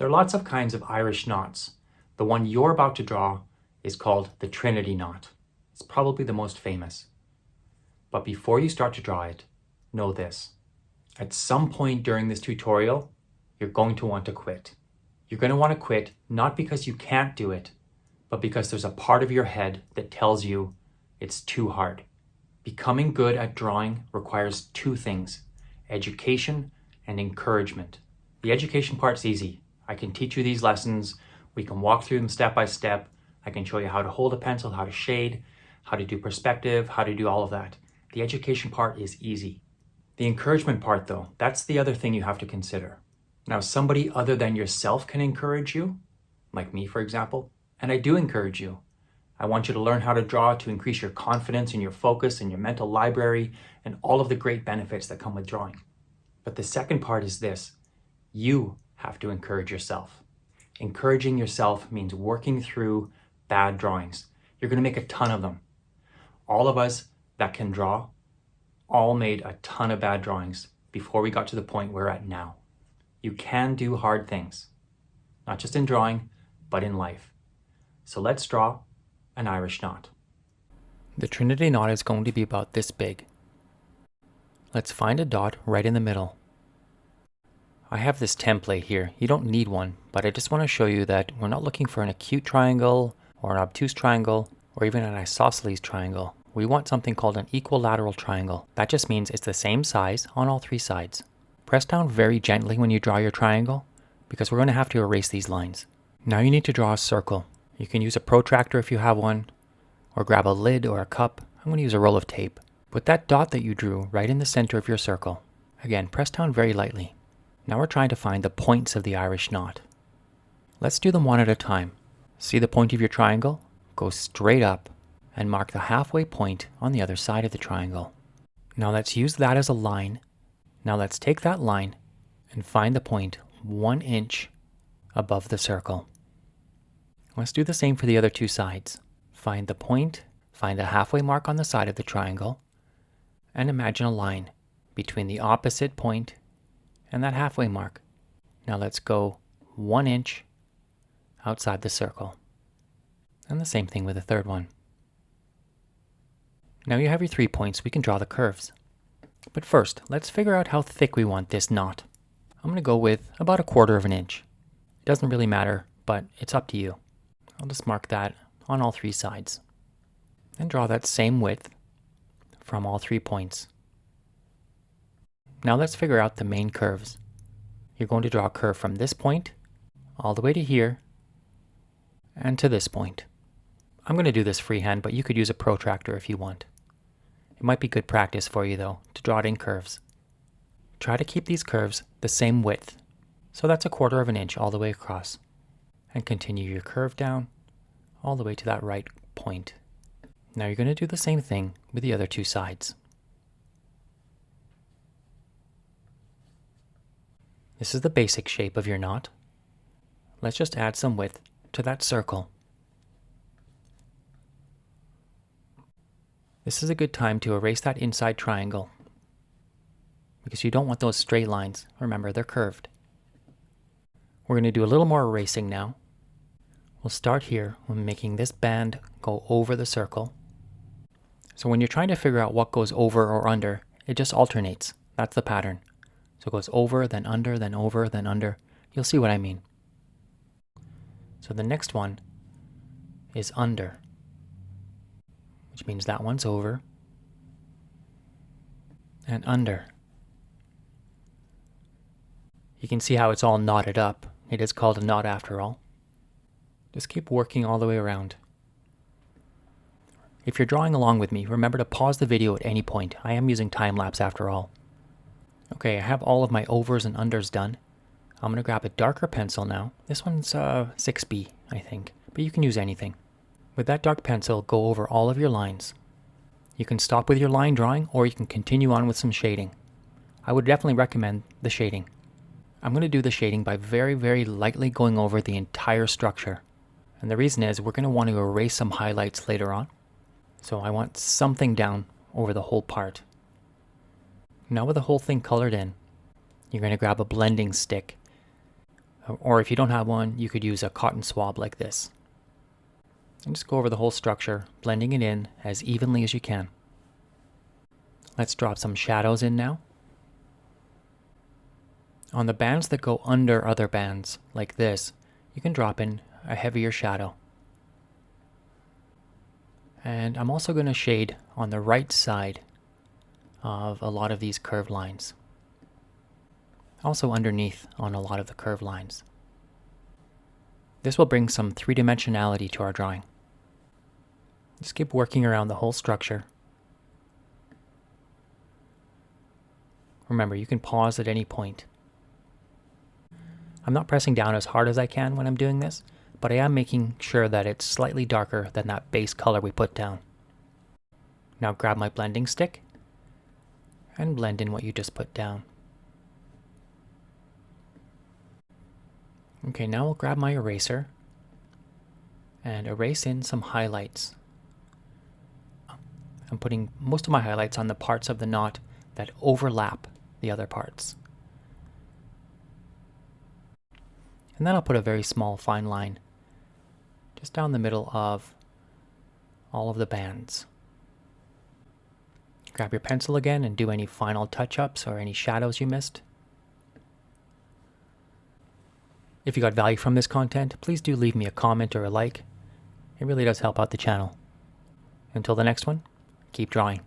There are lots of kinds of Irish knots. The one you're about to draw is called the Trinity knot. It's probably the most famous. But before you start to draw it, know this. At some point during this tutorial, you're going to want to quit. You're going to want to quit not because you can't do it, but because there's a part of your head that tells you it's too hard. Becoming good at drawing requires two things, education and encouragement. The education part's easy. I can teach you these lessons. We can walk through them step by step. I can show you how to hold a pencil, how to shade, how to do perspective, how to do all of that. The education part is easy. The encouragement part though, that's the other thing you have to consider. Now, somebody other than yourself can encourage you, like me, for example, and I do encourage you. I want you to learn how to draw to increase your confidence and your focus and your mental library and all of the great benefits that come with drawing. But the second part is this. You have to encourage yourself. Encouraging yourself means working through bad drawings. You're going to make a ton of them. All of us that can draw all made a ton of bad drawings before we got to the point we're at now. You can do hard things, not just in drawing, but in life. So let's draw an Irish knot. The Trinity knot is going to be about this big. Let's find a dot right in the middle. I have this template here. You don't need one, but I just want to show you that we're not looking for an acute triangle or an obtuse triangle or even an isosceles triangle. We want something called an equilateral triangle. That just means it's the same size on all three sides. Press down very gently when you draw your triangle because we're going to have to erase these lines. Now you need to draw a circle. You can use a protractor if you have one, or grab a lid or a cup. I'm going to use a roll of tape. Put that dot that you drew right in the center of your circle. Again, press down very lightly. Now we're trying to find the points of the Irish knot. Let's do them one at a time. See the point of your triangle? Go straight up and mark the halfway point on the other side of the triangle. Now let's use that as a line. Now let's take that line and find the point 1 inch above the circle. Let's do the same for the other two sides. Find the point, find the halfway mark on the side of the triangle, and imagine a line between the opposite point and that halfway mark. Now let's go 1 inch outside the circle. And the same thing with the third one. Now you have your 3 points, we can draw the curves. But first, let's figure out how thick we want this knot. I'm going to go with about 1/4 inch. It doesn't really matter, but it's up to you. I'll just mark that on all three sides. And draw that same width from all 3 points. Now let's figure out the main curves. You're going to draw a curve from this point all the way to here and to this point. I'm going to do this freehand, but you could use a protractor if you want. It might be good practice for you though, to draw it in curves. Try to keep these curves the same width. So that's 1/4 inch all the way across. And continue your curve down all the way to that right point. Now you're going to do the same thing with the other two sides. This is the basic shape of your knot. Let's just add some width to that circle. This is a good time to erase that inside triangle because you don't want those straight lines. Remember, they're curved. We're going to do a little more erasing now. We'll start here when making this band go over the circle. So when you're trying to figure out what goes over or under, it just alternates. That's the pattern. So it goes over, then under, then over, then under. You'll see what I mean. So the next one is under, which means that one's over and under. You can see how it's all knotted up. It is called a knot after all. Just keep working all the way around. If you're drawing along with me, remember to pause the video at any point. I am using time-lapse after all. Okay, I have all of my overs and unders done. I'm going to grab a darker pencil now. This one's 6B, I think, but you can use anything. With that dark pencil, go over all of your lines. You can stop with your line drawing, or you can continue on with some shading. I would definitely recommend the shading. I'm going to do the shading by very, very lightly going over the entire structure. And the reason is we're going to want to erase some highlights later on. So I want something down over the whole part. Now with the whole thing colored in, you're going to grab a blending stick, Or if you don't have one, you could use a cotton swab like this. And just go over the whole structure, blending it in as evenly as you can. Let's drop some shadows in now. On the bands that go under other bands, like this, you can drop in a heavier shadow. And I'm also going to shade on the right side of a lot of these curved lines. Also underneath on a lot of the curved lines. This will bring some three-dimensionality to our drawing. Just keep working around the whole structure. Remember, you can pause at any point. I'm not pressing down as hard as I can when I'm doing this, but I am making sure that it's slightly darker than that base color we put down. Now grab my blending stick and blend in what you just put down. Okay, now I'll grab my eraser and erase in some highlights. I'm putting most of my highlights on the parts of the knot that overlap the other parts. And then I'll put a very small fine line just down the middle of all of the bands. Grab your pencil again and do any final touch-ups or any shadows you missed. If you got value from this content, please do leave me a comment or a like. It really does help out the channel. Until the next one, keep drawing.